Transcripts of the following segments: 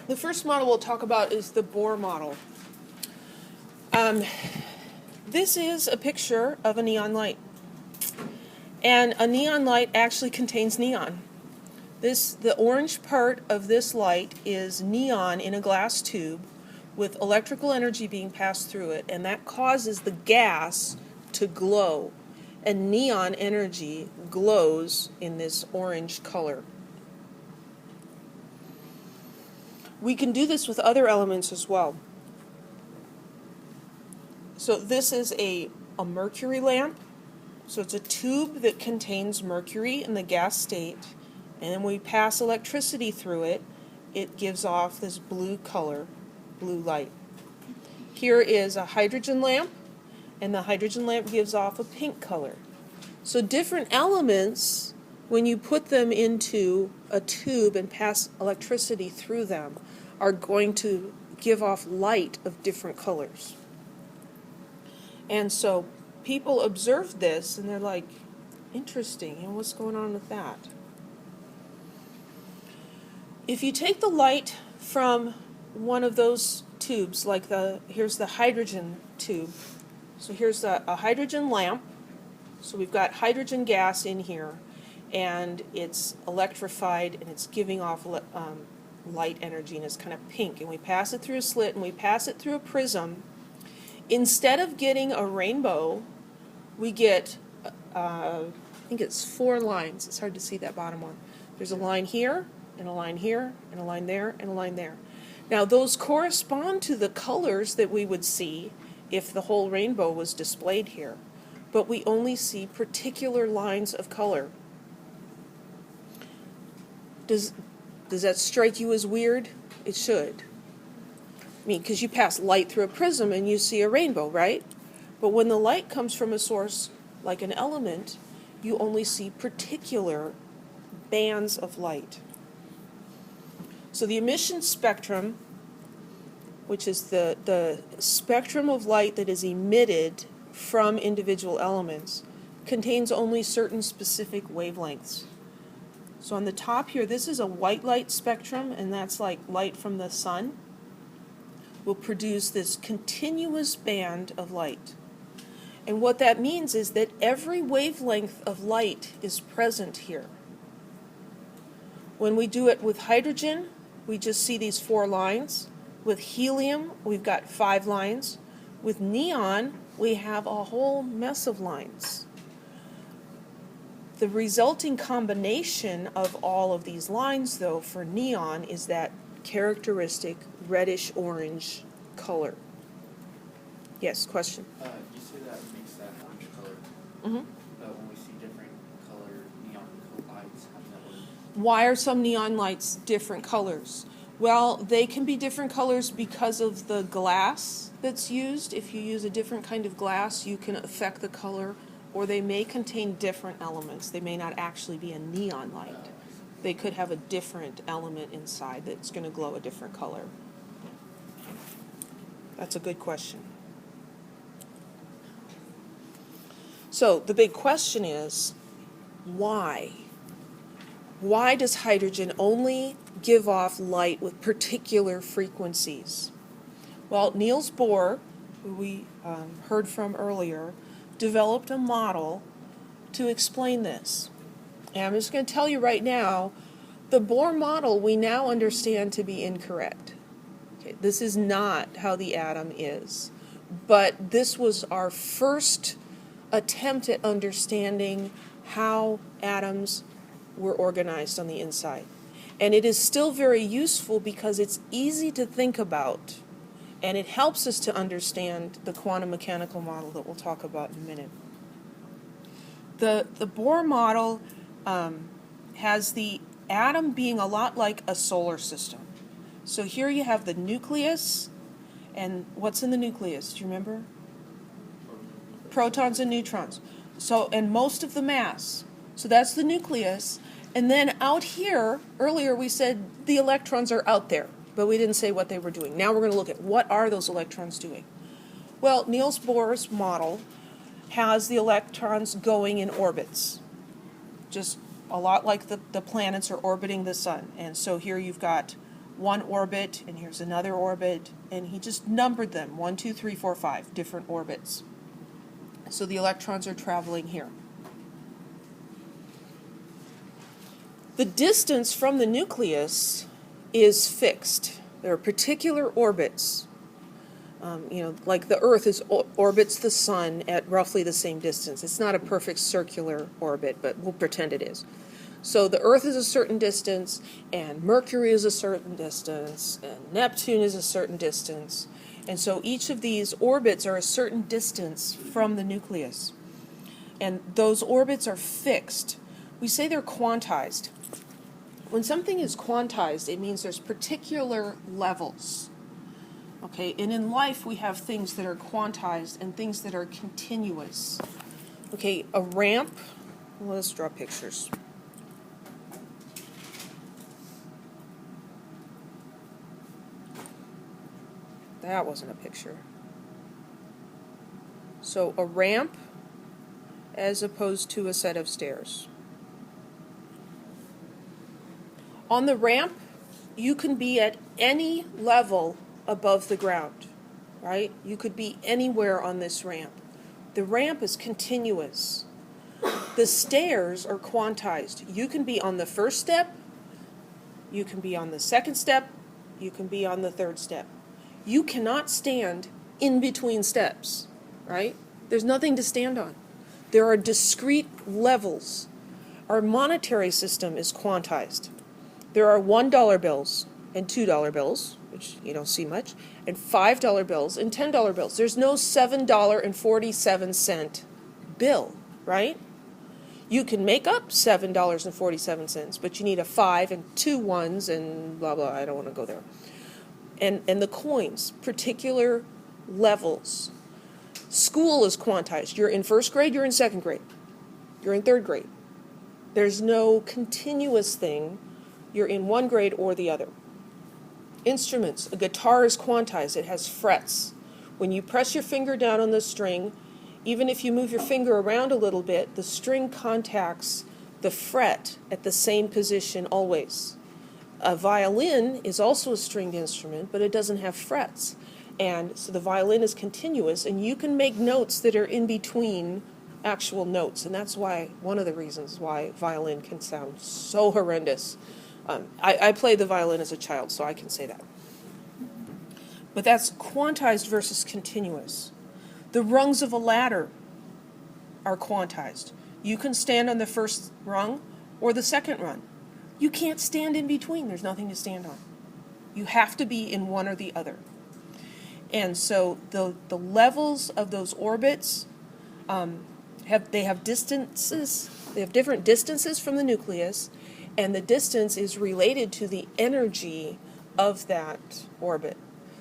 The first model we'll talk about is the Bohr model. This is a picture of a neon light. And a neon light actually contains neon. The orange part of this light is neon in a glass tube with electrical energy being passed through it, and that causes the gas to glow. And neon energy glows in this orange color. We can do this with other elements as well. So this is a mercury lamp. So it's a tube that contains mercury in the gas state, and then when we pass electricity through it, it gives off this blue color, blue light. Here is a hydrogen lamp, and the hydrogen lamp gives off a pink color. So different elements, when you put them into a tube and pass electricity through them, are going to give off light of different colors. And so people observed this and they're like, interesting, and what's going on with that? If you take the light from one of those tubes, like here's the hydrogen tube. So here's a hydrogen lamp. So we've got hydrogen gas in here, and it's electrified and it's giving off light energy, and it's kind of pink. And we pass it through a slit and we pass it through a prism. Instead of getting a rainbow, we get, I think it's 4 lines. It's hard to see that bottom one. There's a line here, and a line here, and a line there, and a line there. Now those correspond to the colors that we would see if the whole rainbow was displayed here. But we only see particular lines of color. Does that strike you as weird? It should. I mean, because you pass light through a prism and you see a rainbow, right? But when the light comes from a source like an element, you only see particular bands of light. So the emission spectrum, which is the spectrum of light that is emitted from individual elements, contains only certain specific wavelengths. So on the top here, this is a white light spectrum, and that's like light from the sun, will produce this continuous band of light. And what that means is that every wavelength of light is present here. When we do it with hydrogen, we just see these 4 lines. With helium, we've got 5 lines. With neon, we have a whole mess of lines. The resulting combination of all of these lines, though, for neon is that characteristic reddish-orange color. Yes, question? You say that makes that orange color. Mm-hmm. But when we see different color neon lights, how does that work? Why are some neon lights different colors? Well, they can be different colors because of the glass that's used. If you use a different kind of glass, you can affect the color, or they may contain different elements. They may not actually be a neon light. They could have a different element inside that's going to glow a different color. That's a good question. So the big question is, why? Why does hydrogen only give off light with particular frequencies? Well, Niels Bohr, who we heard from earlier, developed a model to explain this. And I'm just going to tell you right now, the Bohr model we now understand to be incorrect. Okay, this is not how the atom is. But this was our first attempt at understanding how atoms were organized on the inside. And it is still very useful because it's easy to think about, and it helps us to understand the quantum mechanical model that we'll talk about in a minute. The Bohr model has the atom being a lot like a solar system. So here you have the nucleus, and what's in the nucleus? Do you remember? Protons and neutrons. So, and most of the mass. So that's the nucleus. And then out here, earlier we said the electrons are out there, but we didn't say what they were doing. Now we're going to look at what are those electrons doing. Well, Niels Bohr's model has the electrons going in orbits, just a lot like the planets are orbiting the sun. And so here you've got one orbit, and here's another orbit, and he just numbered them, 1, 2, 3, 4, 5, different orbits. So the electrons are traveling here. The distance from the nucleus is fixed. There are particular orbits. Like the Earth orbits the Sun at roughly the same distance. It's not a perfect circular orbit, but we'll pretend it is. So the Earth is a certain distance, and Mercury is a certain distance, and Neptune is a certain distance. And so each of these orbits are a certain distance from the nucleus. And those orbits are fixed. We say they're quantized. When something is quantized, it means there's particular levels. Okay, and in life we have things that are quantized and things that are continuous. Okay, a ramp, let's draw pictures. That wasn't a picture. So a ramp as opposed to a set of stairs. On the ramp, you can be at any level above the ground, right? You could be anywhere on this ramp. The ramp is continuous. The stairs are quantized. You can be on the first step, you can be on the second step, you can be on the third step. You cannot stand in between steps, right? There's nothing to stand on. There are discrete levels. Our monetary system is quantized. There are $1 bills and $2 bills, which you don't see much, and $5 bills and $10 bills. There's no $7.47 bill, right? You can make up $7.47, but you need a 5 and 2 ones and blah, blah, I don't want to go there. And the coins, particular levels. School is quantized. You're in first grade, you're in second grade. You're in third grade. There's no continuous thing. You're in one grade or the other. Instruments. A guitar is quantized. It has frets. When you press your finger down on the string, even if you move your finger around a little bit, the string contacts the fret at the same position always. A violin is also a stringed instrument, but it doesn't have frets. And so the violin is continuous, and you can make notes that are in between actual notes. And that's why, one of the reasons why violin can sound so horrendous. I played the violin as a child, so I can say that. But that's quantized versus continuous. The rungs of a ladder are quantized. You can stand on the first rung or the second rung. You can't stand in between. There's nothing to stand on. You have to be in one or the other. And so the levels of those orbits have distances. They have different distances from the nucleus, and the distance is related to the energy of that orbit.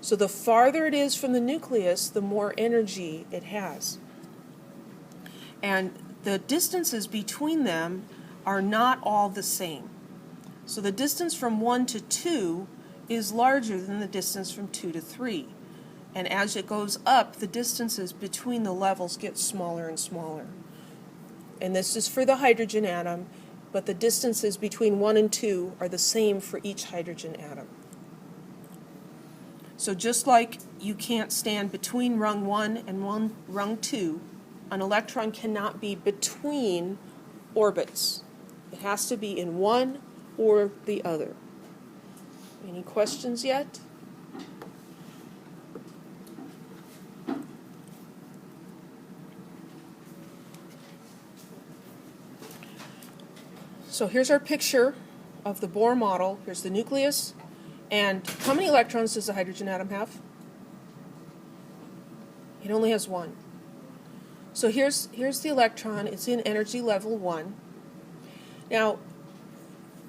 So the farther it is from the nucleus, the more energy it has. And the distances between them are not all the same. So the distance from 1 to 2 is larger than the distance from 2 to 3. And as it goes up, the distances between the levels get smaller and smaller. And this is for the hydrogen atom, but the distances between 1 and 2 are the same for each hydrogen atom. So just like you can't stand between rung 1 and rung 2, an electron cannot be between orbits. It has to be in one or the other. Any questions yet? So here's our picture of the Bohr model. Here's the nucleus. And how many electrons does the hydrogen atom have? It only has 1. So here's the electron. It's in energy level 1. Now,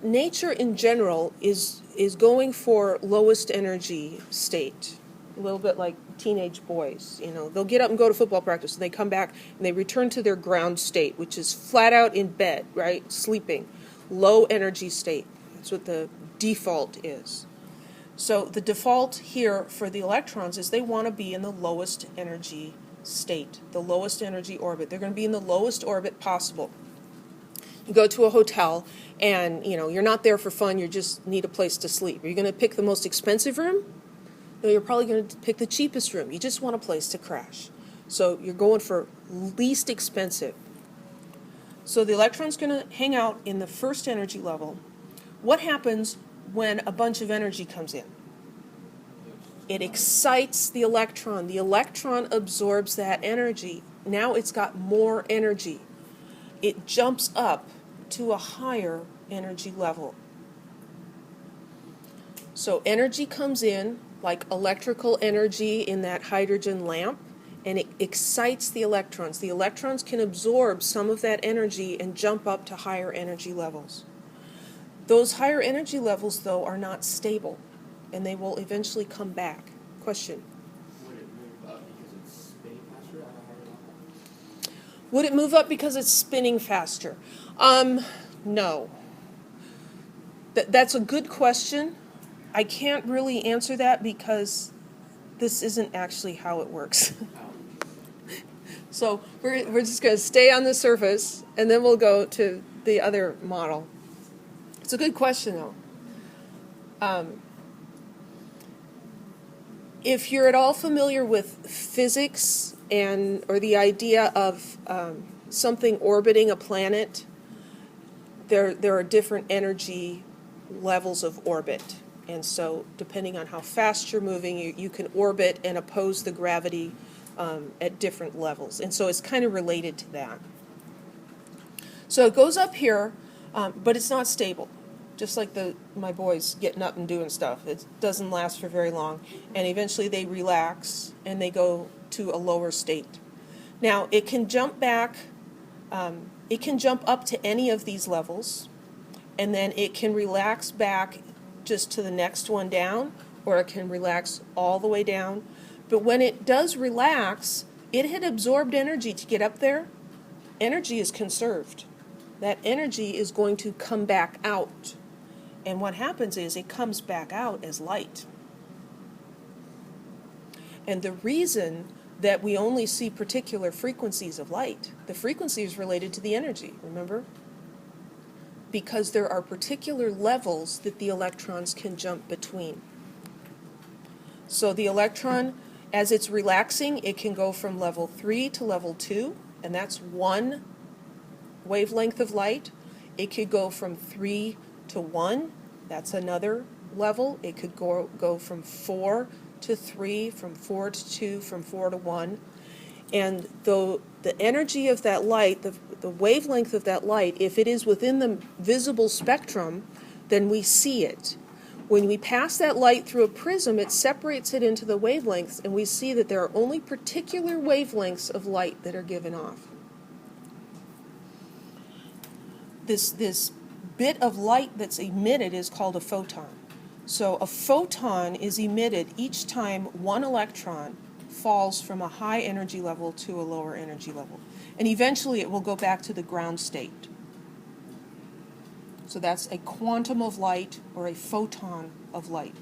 nature in general is going for lowest energy state, a little bit like teenage boys. They'll get up and go to football practice, and they come back and they return to their ground state, which is flat out in bed, right, sleeping, low energy state. That's what the default is. So the default here for the electrons is they want to be in the lowest energy state, the lowest energy orbit. They're going to be in the lowest orbit possible. You go to a hotel and, you're not there for fun, you just need a place to sleep. Are you going to pick the most expensive room? No, you're probably going to pick the cheapest room. You just want a place to crash. So you're going for least expensive. So the electron's going to hang out in the first energy level. What happens when a bunch of energy comes in? It excites the electron. The electron absorbs that energy. Now it's got more energy. It jumps up to a higher energy level. So energy comes in, like electrical energy in that hydrogen lamp, and it excites the electrons. The electrons can absorb some of that energy and jump up to higher energy levels. Those higher energy levels, though, are not stable, and they will eventually come back. Question? Would it move up because it's spinning faster at a higher level? Would it move up because it's spinning faster? No. That's a good question. I can't really answer that because this isn't actually how it works. So we're just going to stay on the surface, and then we'll go to the other model. It's a good question, though. If you're at all familiar with physics or the idea of something orbiting a planet, there are different energy levels of orbit. And so depending on how fast you're moving, you can orbit and oppose the gravity at different levels. And so it's kind of related to that. So it goes up here, but it's not stable. Just like my boys getting up and doing stuff. It doesn't last for very long. And eventually they relax and they go to a lower state. Now, it can jump back, it can jump up to any of these levels, and then it can relax back just to the next one down, or it can relax all the way down. But when it does relax, it had absorbed energy to get up there. Energy is conserved. That energy is going to come back out. And what happens is it comes back out as light. And the reason that we only see particular frequencies of light, the frequency is related to the energy, remember? Because there are particular levels that the electrons can jump between. So the electron, as it's relaxing, it can go from level 3 to level 2, and that's one wavelength of light. It could go from 3 to 1, that's another level. It could go from 4 to 3, from 4 to 2, from 4 to 1. And the energy of that light, the wavelength of that light, if it is within the visible spectrum, then we see it. When we pass that light through a prism, it separates it into the wavelengths, and we see that there are only particular wavelengths of light that are given off. This bit of light that's emitted is called a photon. So a photon is emitted each time one electron falls from a high energy level to a lower energy level. And eventually it will go back to the ground state. So that's a quantum of light or a photon of light.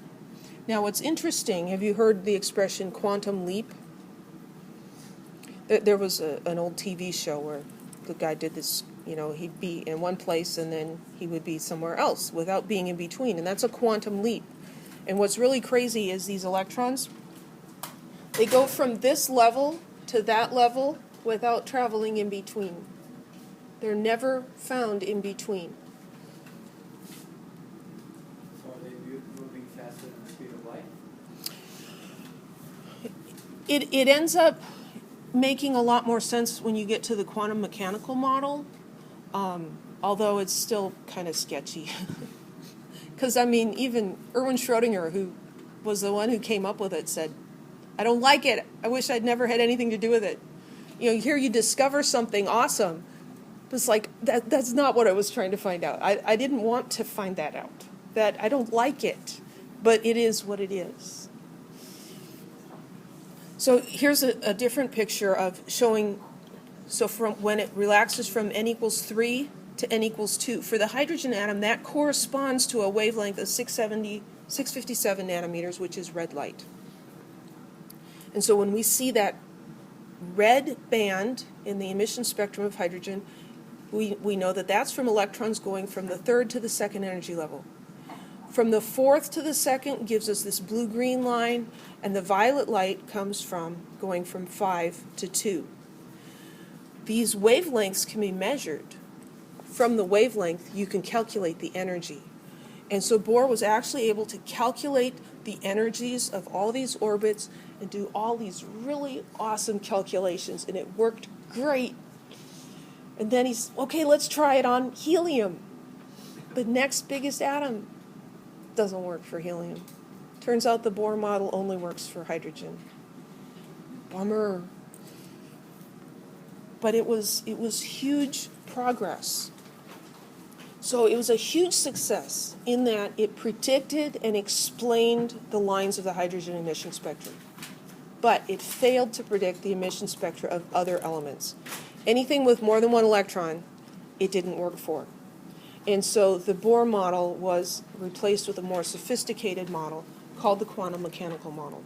Now what's interesting, have you heard the expression quantum leap? There was an old TV show where the guy did this, he'd be in one place and then he would be somewhere else without being in between, and that's a quantum leap. And what's really crazy is these electrons, they go from this level to that level without traveling in between. They're never found in between. So are they moving faster than the speed of light? It ends up making a lot more sense when you get to the quantum mechanical model, although it's still kind of sketchy. Because, even Erwin Schrödinger, who was the one who came up with it, said, I don't like it. I wish I'd never had anything to do with it. Here you discover something awesome. But it's like, that's not what I was trying to find out. I didn't want to find that out. That I don't like it. But it is what it is. So here's a different picture of showing, so from when it relaxes from n equals 3 to n equals 2. For the hydrogen atom, that corresponds to a wavelength of 657 nanometers, which is red light. And so when we see that red band in the emission spectrum of hydrogen, We know that that's from electrons going from the third to the second energy level. From the fourth to the second gives us this blue-green line, and the violet light comes from going from 5 to 2. These wavelengths can be measured. From the wavelength, you can calculate the energy. And so Bohr was actually able to calculate the energies of all these orbits and do all these really awesome calculations, and it worked great. And then he's, okay, let's try it on helium, the next biggest atom. Doesn't work for helium. Turns out the Bohr model only works for hydrogen. Bummer. But it was huge progress. So it was a huge success in that it predicted and explained the lines of the hydrogen emission spectrum. But it failed to predict the emission spectra of other elements. Anything with more than one electron, it didn't work for. And so the Bohr model was replaced with a more sophisticated model called the quantum mechanical model.